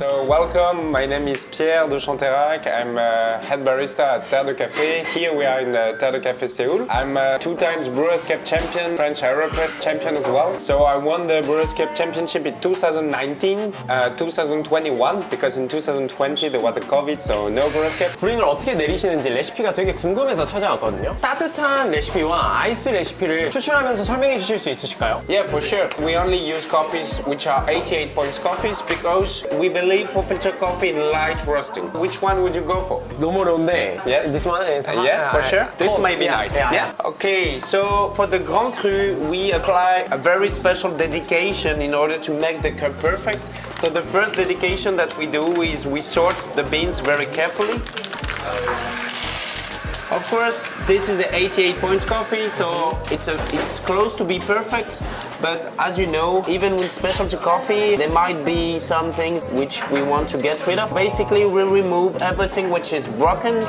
So welcome, my name is Pierre de Chanterac. I'm head barista at 떼르드카페. Here we are in the 떼르드카페 Seoul. I'm a 2-time Brewers Cup champion, French Aeropress champion as well. So I won the Brewers Cup championship in 2019, 2021 because in 2020 there was the COVID, so no Brewers Cup. 브링을 어떻게 내리시는지 레시피가 되게 궁금해서 찾아왔거든요. 따뜻한 레시피와 아이스 레시피를 추출하면서 설명해 주실 수 있으실까요? Yeah, for sure. We only use coffees which are 88 points coffees because we believe for filter coffee in light roasting. Which one would you go for? 너무 어려운데. Yes. This one is yeah, for sure. This might be nice. Yeah. Okay, so for the Grand Cru, we apply a very special dedication in order to make the cup perfect. So the first dedication that we do is we sort the beans very carefully. Of course, this is an 88 points coffee, so it's close to be perfect. But as you know, even with specialty coffee, there might be some things which we want to get rid of. Basically, we remove everything which is broken,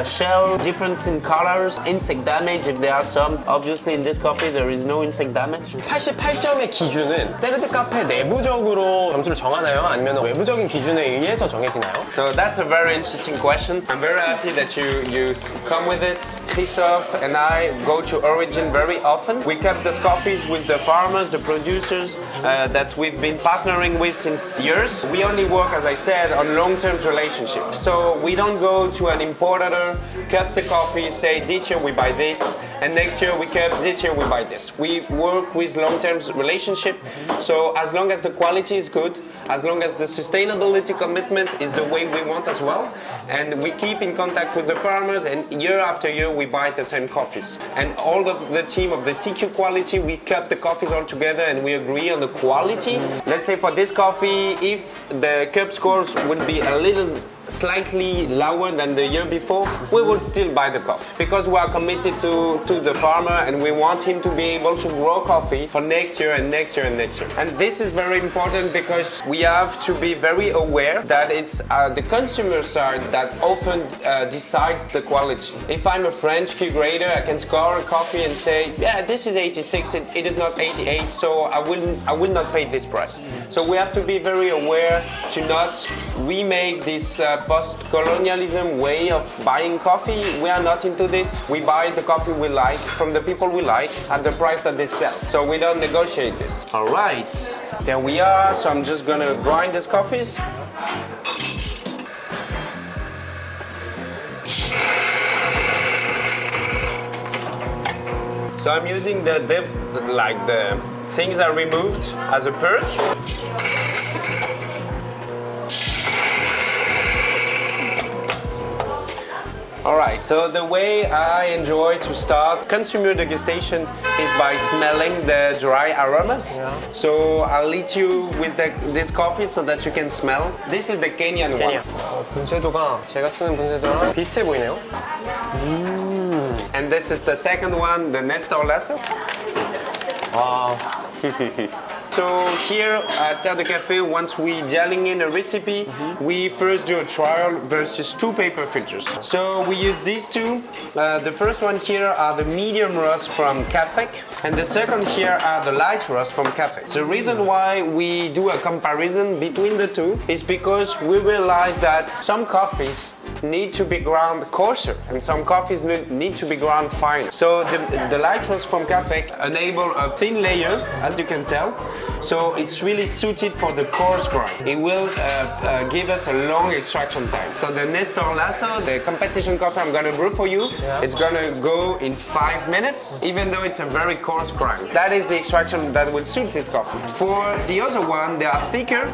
shell, difference in colors, insect damage if there are some. Obviously, in this coffee, there is no insect damage. 88점의 기준은 떼르드카페 내부적으로 점수를 정하나요? 아니면 외부적인 기준에 의해서 정해지나요? So that's a very interesting question. I'm very happy that you come with it. Christophe and I go to origin very often. We kept these coffees with the farmers, the producers that we've been partnering with since years. We only work, as I said, on long-term relationships. So we don't go to an importer, cut the coffee, say this year we buy this, and next year we cut, this year we buy this. We work with long-term relationship. So as long as the quality is good, as long as the sustainability commitment is the way we want as well, and we keep in contact with the farmers, and year after year we buy the same coffees. And all of the team of the CQ quality, we cut the coffees all together and we agree on the quality. Let's say for this coffee, if the cup scores would be a little slightly lower than the year before, we will still buy the coffee because we are committed to the farmer and we want him to be able to grow coffee for next year and next year and next year. And this is very important because we have to be very aware that it's the consumer side that often decides the quality. If I'm a French key grader, I can score a coffee and say, yeah, this is 86, it is not 88, so I will not pay this price. So we have to be very aware to not remake this post-colonialism way of buying coffee. We are not into this. We buy the coffee we like from the people we like at the price that they sell. So we don't negotiate this. All right, there we are. So I'm just gonna grind these coffees. So I'm using the things I removed as a purge. Alright, so the way I enjoy to start consumer degustation is by smelling the dry aromas. Yeah. So I'll lead you with this coffee so that you can smell. This is the Kenyan one. 분쇄도가 제가 쓰는 분쇄도랑 비슷해 보이네요. And this is the second one, the Ahnstar lesson. Wow. So here at 떼르드카페, once we gelling in a recipe, we first do a trial versus 2 paper filters. So we use these two. The first one here are the medium roast from Café, and the second here are the light roast from Café. The reason why we do a comparison between the two is because we realize that some coffees need to be ground coarser and some coffees need to be ground finer. So the light roast from Café enable a thin layer, as you can tell. So it's really suited for the coarse grind. It will give us a long extraction time. So the Ahnstar Lasso, the competition coffee I'm gonna brew for you, it's gonna go in 5 minutes, even though it's a very coarse grind. That is the extraction that will suit this coffee. For the other one, they are thicker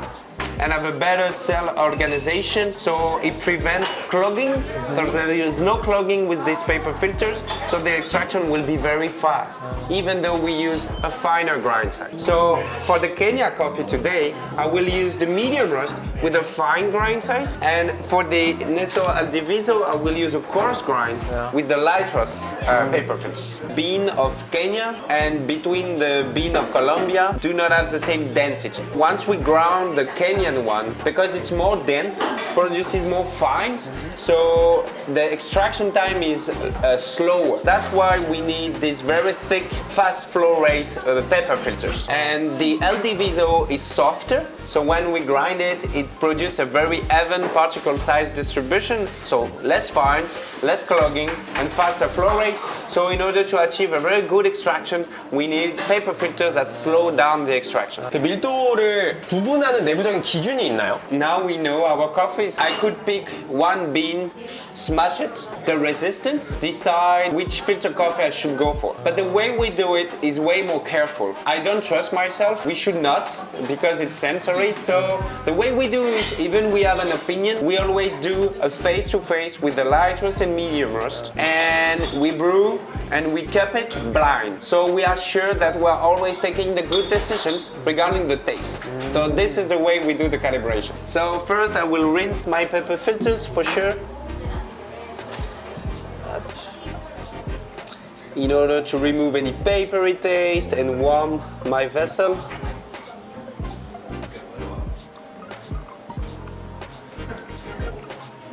and have a better cell organization, so it prevents clogging. So there is no clogging with these paper filters, so the extraction will be very fast, even though we use a finer grind size. So for the Kenya coffee today, I will use the medium roast with a fine grind size, and for the Ahnstar Al Diviso, I will use a coarse grind with the light roast paper filters. Bean of Kenya and between the bean of Colombia do not have the same density. Once we ground the Kenyan one, because it's more dense, produces more fines, so the extraction time is slower. That's why we need these very thick, fast flow rate paper filters. And the El Diviso is softer, So when we grind it, it produces a very even particle size distribution, so less fines, less clogging, and faster flow rate. So in order to achieve a very good extraction, we need paper filters that slow down the extraction. 그 밀도를 구분하는 내부적인 기준이 있나요? Now we know our coffees. I could pick one bean, smash it, the resistance, decide which filter coffee I should go for. But the way we do it is way more careful. I don't trust myself. We should not, because it's sensory. So the way we do is, even we have an opinion, we always do a face-to-face with the light roast and medium roast, and we brew and we keep it blind. So we are sure that we are always taking the good decisions regarding the taste. So this is the way we do the calibration. So first I will rinse my paper filters for sure, in order to remove any papery taste and warm my vessel.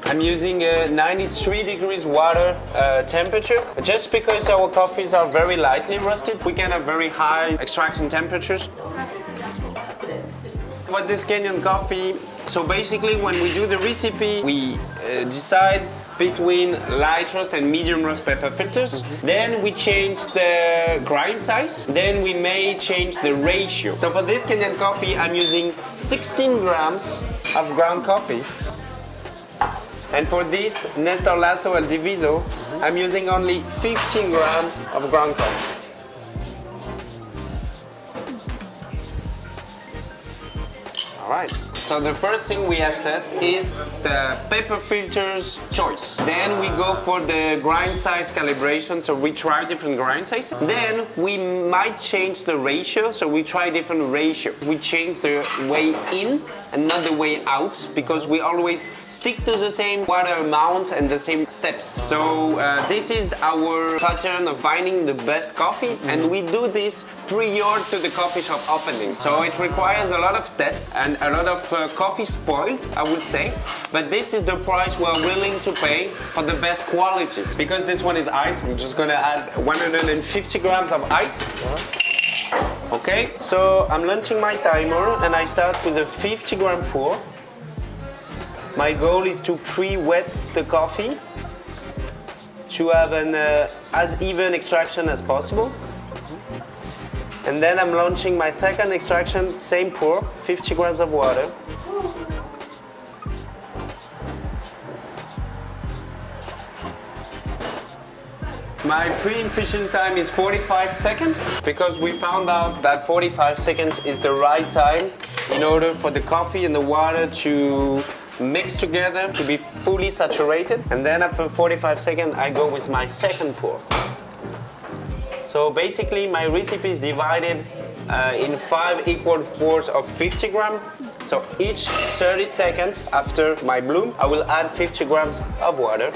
I'm using a 93 degrees water temperature. Just because our coffees are very lightly roasted, we can have very high extraction temperatures. What this Kenyan coffee, so basically when we do the recipe, we decide between light roast and medium roast pepper filters. Then we change the grind size. Then we may change the ratio. So for this Kenyan coffee, I'm using 16 grams of ground coffee. And for this Nestor Lasso El Diviso, I'm using only 15 grams of ground coffee. All right. So the first thing we assess is the paper filter's choice. Then we go for the grind size calibration, so we try different grind sizes. Then we might change the ratio, so we try different ratio. We change the way in and not the way out, because we always stick to the same water amount and the same steps. So this is our pattern of finding the best coffee, and we do this prior to the coffee shop opening. So it requires a lot of tests and a lot of coffee spoiled, I would say, but this is the price we're willing to pay for the best quality. Because this one is ice, I'm just gonna add 150 grams of ice. Okay, so I'm launching my timer and I start with a 50 gram pour. My goal is to pre-wet the coffee to have an as even extraction as possible. And then I'm launching my second extraction, same pour, 50 grams of water. My pre-infusion time is 45 seconds, because we found out that 45 seconds is the right time in order for the coffee and the water to mix together, to be fully saturated. And then after 45 seconds, I go with my second pour. So basically my recipe is divided in 5 equal pours of 50 grams. So each 30 seconds after my bloom, I will add 50 grams of water.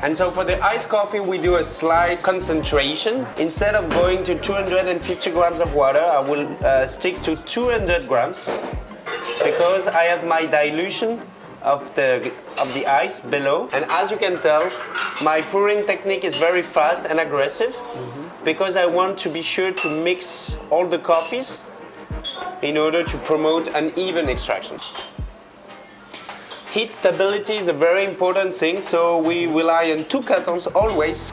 And so for the iced coffee, we do a slight concentration. Instead of going to 250 grams of water, I will stick to 200 grams, because I have my dilution of the ice below. And as you can tell, my pouring technique is very fast and aggressive, because I want to be sure to mix all the coffees in order to promote an even extraction. Heat stability is a very important thing, so we rely on 2 cartons always.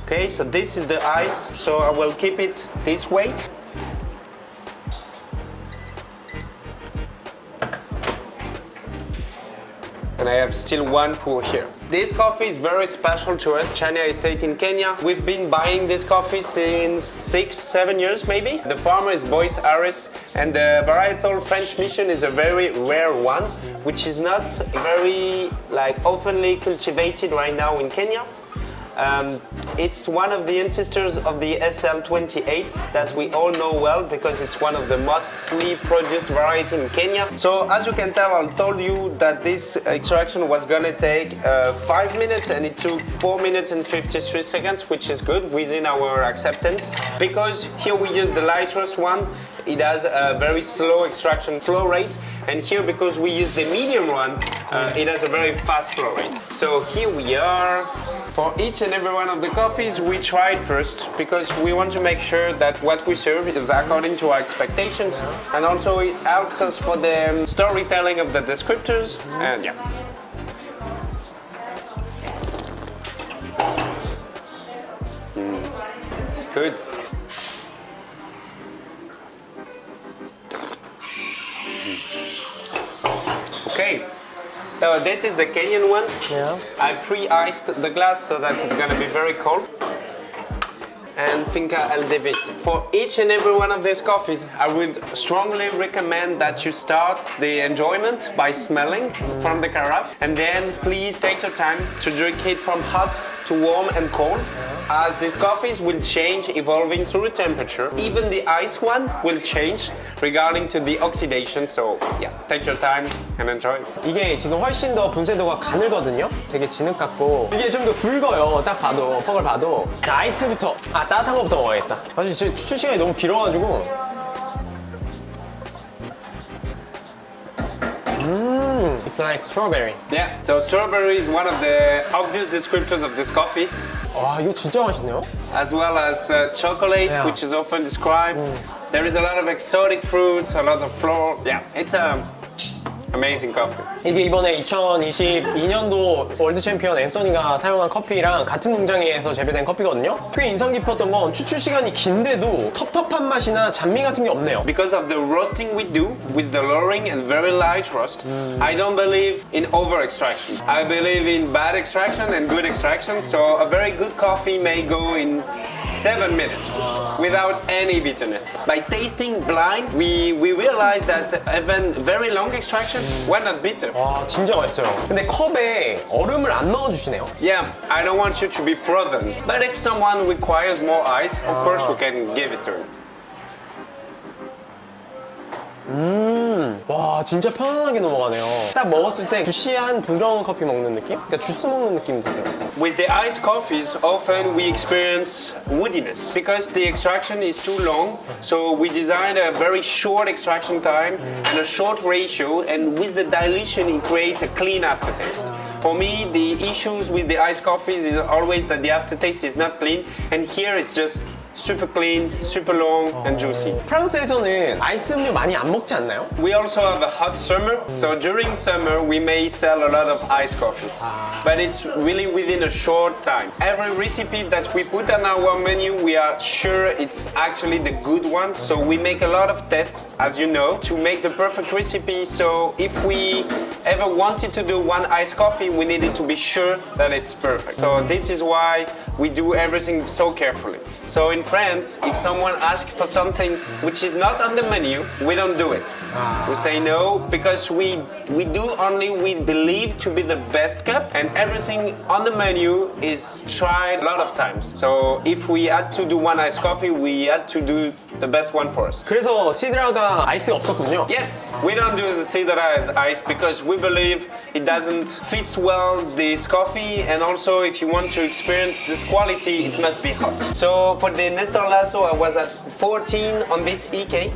Okay, so this is the ice, so I will keep it this weight. And I have still one pour here. This coffee is very special to us, Chania Estate in Kenya. We've been buying this coffee since 6-7 years maybe. The farmer is Boyce Harris, and the varietal French mission is a very rare one, which is not very oftenly cultivated right now in Kenya. It's one of the ancestors of the SL28 that we all know well, because it's one of the mostly produced variety in Kenya. So as you can tell, I told you that this extraction was gonna take 5 minutes, and it took 4 minutes and 53 seconds, which is good within our acceptance. Because here we use the light roast one, it has a very slow extraction flow rate, and here because we use the medium one, it has a very fast flow rate. So here we are. For each and every one of the coffees, we try it first because we want to make sure that what we serve is according to our expectations, and also it helps us for the storytelling of the descriptors. And yeah. Good. Okay. So this is the Kenyan one. Yeah. I pre-iced the glass so that it's gonna be very cold. And Finca El Davis. For each and every one of these coffees, I would strongly recommend that you start the enjoyment by smelling from the carafe, and then please take your time to drink it from hot to warm and cold, as these coffees will change evolving through temperature. Even the ice one will change regarding to the oxidation. So yeah, take your time and enjoy. 이게 지금 훨씬 더 분쇄도가 가늘거든요. 되게 진흙 같고 이게 좀 더 굵어요. 딱 봐도 퍽을 봐도. 자, 아이스부터. 따뜻한 거부터 먹어야겠다. 사실 지금 추출 시간이 너무 길어가지고. It's like strawberry. Yeah, so strawberry is one of the obvious descriptors of this coffee, 와, 이거 진짜 맛있네요. as well as chocolate, Yeah. which is often described. There is a lot of exotic fruits, a lot of floral. Yeah, it's a amazing coffee. 이게 이번에 2022년도 월드 챔피언 앤서니가 사용한 커피랑 같은 농장에서 재배된 커피거든요. 꽤 인상 깊었던 건 추출 시간이 긴데도 텁텁한 맛이나 잔미 같은 게 없네요. Because of the roasting we do with the lowering and very light roast, I don't believe in over extraction. I believe in bad extraction and good extraction. So a very good coffee may go in 7 minutes without any bitterness. By tasting blind, we realize that even very long extraction, we're not bitter. 와, 진짜 맛있어요. 근데 컵에 얼음을 안 넣어주시네요. Yeah, I don't want you to be frozen. But if someone requires more ice, of course we can give it to him. 와, 진짜 편안하게 넘어가네요. 딱 먹었을 때 주시한 부드러운 커피 먹는 느낌? 그러니까 주스 먹는 느낌 들어요. With the iced coffees, often we experience woodiness because the extraction is too long. So we designed a very short extraction time and a short ratio, and with the dilution, it creates a clean aftertaste. For me, the issues with the iced coffees is always that the aftertaste is not clean, and here it's just super clean, super long, and juicy. 프랑스에서는 아이스 음료 많이 안 먹지 않나요? We also have a hot summer, so during summer we may sell a lot of iced coffees, but it's really within a short time. Every recipe that we put on our menu, we are sure it's actually the good one, so we make a lot of tests, as you know, to make the perfect recipe. So if we ever wanted to do one iced coffee, we needed to be sure that it's perfect. So this is why we do everything so carefully. So in France, if someone asks for something which is not on the menu, we don't do it. We say no because we do only we believe to be the best cup, and everything on the menu is tried a lot of times. So if we had to do one iced coffee, we had to do the best one for us. 그래서 시드라가 아이스가 없었군요. Yes, we don't do the cider ice because we believe it doesn't fit well this coffee, and also if you want to experience this quality, it must be hot. So for the Nestor Lasso, I was at 14 on this EK,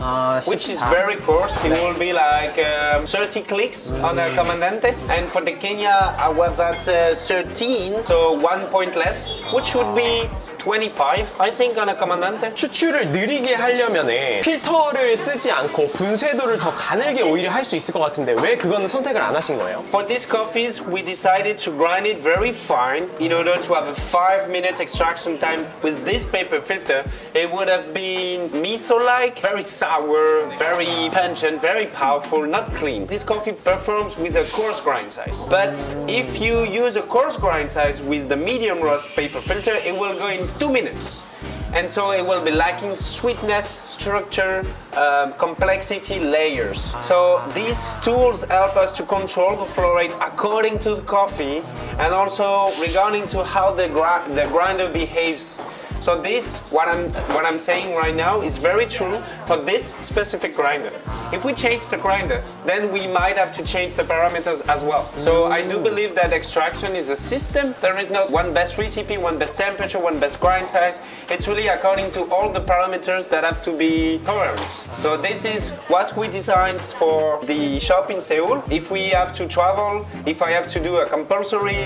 which is very coarse. It will be like 30 clicks on a Comandante, and for the Kenya, I was at 13, so 1 point less, which would be 25, I think, on a Comandante. 추출을 느리게 하려면 필터를 쓰지 않고 분쇄도를 더 가늘게 오히려 할 수 있을 것 같은데 왜 그거는 선택을 안 하신 거예요? For these coffees, we decided to grind it very fine in order to have a 5-minute extraction time. With this paper filter, it would have been miso-like, very sour, very pungent, very powerful, not clean. This coffee performs with a coarse grind size. But if you use a coarse grind size with the medium roast paper filter, it will go in 2 minutes. And so it will be lacking sweetness, structure, complexity, layers. So these tools help us to control the flow rate according to the coffee, and also regarding to how the grinder behaves So this, what I'm saying right now, is very true for this specific grinder. If we change the grinder, then we might have to change the parameters as well. So I do believe that extraction is a system. There is not one best recipe, one best temperature, one best grind size. It's really according to all the parameters that have to be coherent. So this is what we designed for the shop in Seoul. If we have to travel, if I have to do a compulsory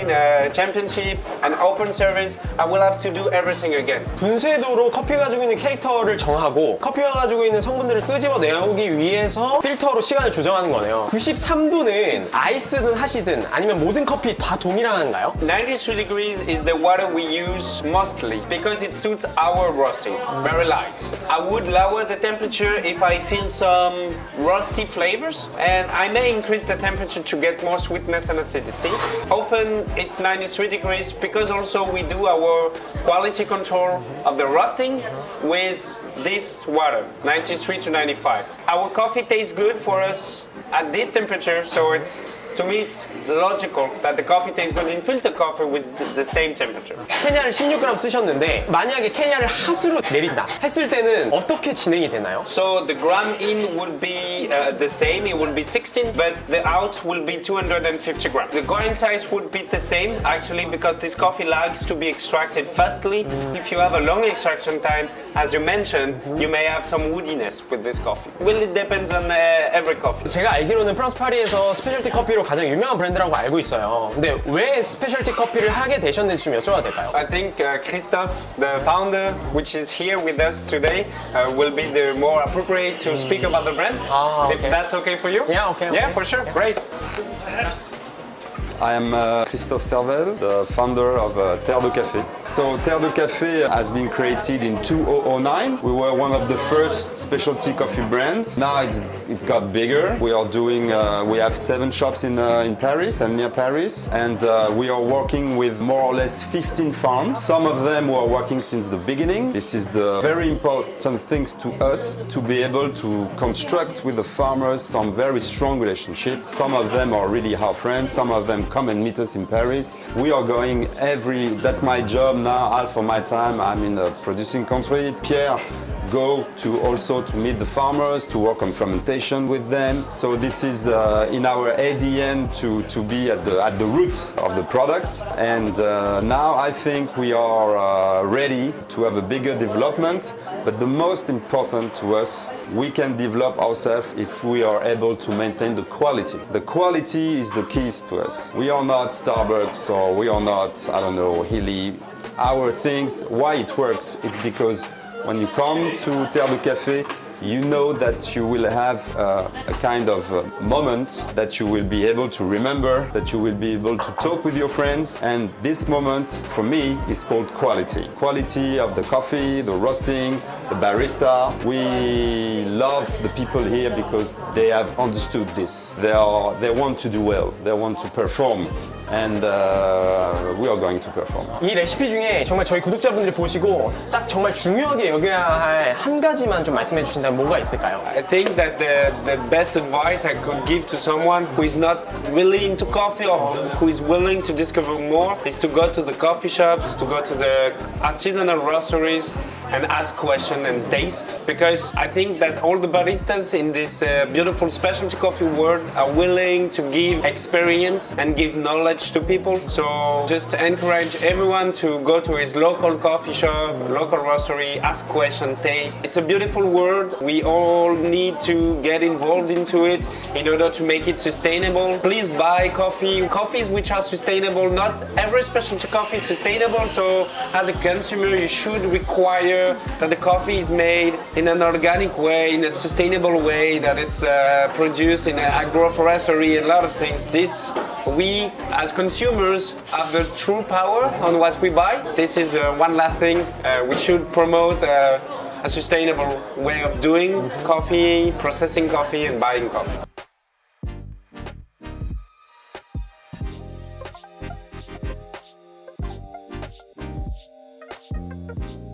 championship, an open service, I will have to do everything again. 분쇄도로 커피가 가지고 있는 캐릭터를 정하고 커피가 가지고 있는 성분들을 끄집어내기 위해서 필터로 시간을 조정하는 거네요. 93도는 아이스든 하시든 아니면 모든 커피 다 동일한가요? 93 degrees is the water we use mostly because it suits our roasting, very light. I would lower the temperature if I feel some rusty flavors, and I may increase the temperature to get more sweetness and acidity. Often it's 93 degrees because also we do our quality control of the roasting with this water, 93 to 95. Our coffee tastes good for us at this temperature, so to me it's logical that the coffee tastes good in filter coffee with the same temperature. 케냐를 16g 쓰셨는데 만약에 케냐를 핫으로 내린다 했을 때는 어떻게 진행이 되나요? So the gram in would be the same, it would be 16, but the out will be 250 grams. The grind size would be the same actually because this coffee likes to be extracted fastly. If you have a long extraction time, as you mentioned, you may have some woodiness with this coffee. Well, it depends on every coffee. 제가 알기로는 프랑스 파리에서 스페셜티 커피로 가장 유명한 브랜드라고 알고 있어요. 근데 왜 스페셜티 커피를 하게 되셨는지 좀 여쭤봐도 될까요? I think Christophe, the founder, which is here with us today, will be the more appropriate to speak about the brand. Okay. If that's okay for you? Yeah, okay. Yeah, for sure. Great. I am Christophe Servel, the founder of 떼르드카페. So 떼르드카페 has been created in 2009. We were one of the first specialty coffee brands. Now it's got bigger. We are doing, we have 7 shops in Paris and near Paris, and we are working with more or less 15 farms. Some of them were working since the beginning. This is the very important things to us, to be able to construct with the farmers some very strong relationships. Some of them are really our friends, some of them come and meet us in Paris. We are going that's my job now, half of my time I'm in the producing country. Pierre go to also to meet the farmers, to work on fermentation with them. So this is in our ADN to be at the roots of the product. And now I think we are ready to have a bigger development. But the most important to us, we can develop ourselves if we are able to maintain the quality. The quality is the keys to us. We are not Starbucks or we are not, I don't know, Hilly. Our things, why it works, it's because when you come to 떼르드카페, you know that you will have a kind of moment that you will be able to remember, that you will be able to talk with your friends. And this moment, for me, is called quality. Quality of the coffee, the roasting, the barista. We love the people here because they have understood this. They want to do well, they want to perform. And we are going to perform. 이 레시피 중에 정말 저희 구독자분들이 보시고 딱 정말 중요하게 여겨야 할 한 가지만 좀 말씀해 주신다면 뭐가 있을까요? I think that the best advice I could give to someone who is not really into coffee or who is willing to discover more is to go to the coffee shops, to go to the artisanal roasteries and ask questions and taste. Because I think that all the baristas in this beautiful specialty coffee world are willing to give experience and give knowledge to people. So just encourage everyone to go to his local coffee shop, local roastery, ask questions, taste. It's a beautiful world. We all need to get involved into it in order to make it sustainable. Please buy coffees which are sustainable. Not every specialty coffee is sustainable, so as a consumer you should require that the coffee is made in an organic way, in a sustainable way, that it's produced in an agroforestry, a lot of things. We as consumers have the true power on what we buy. This is one last thing. We should promote a sustainable way of doing coffee, processing coffee and buying coffee.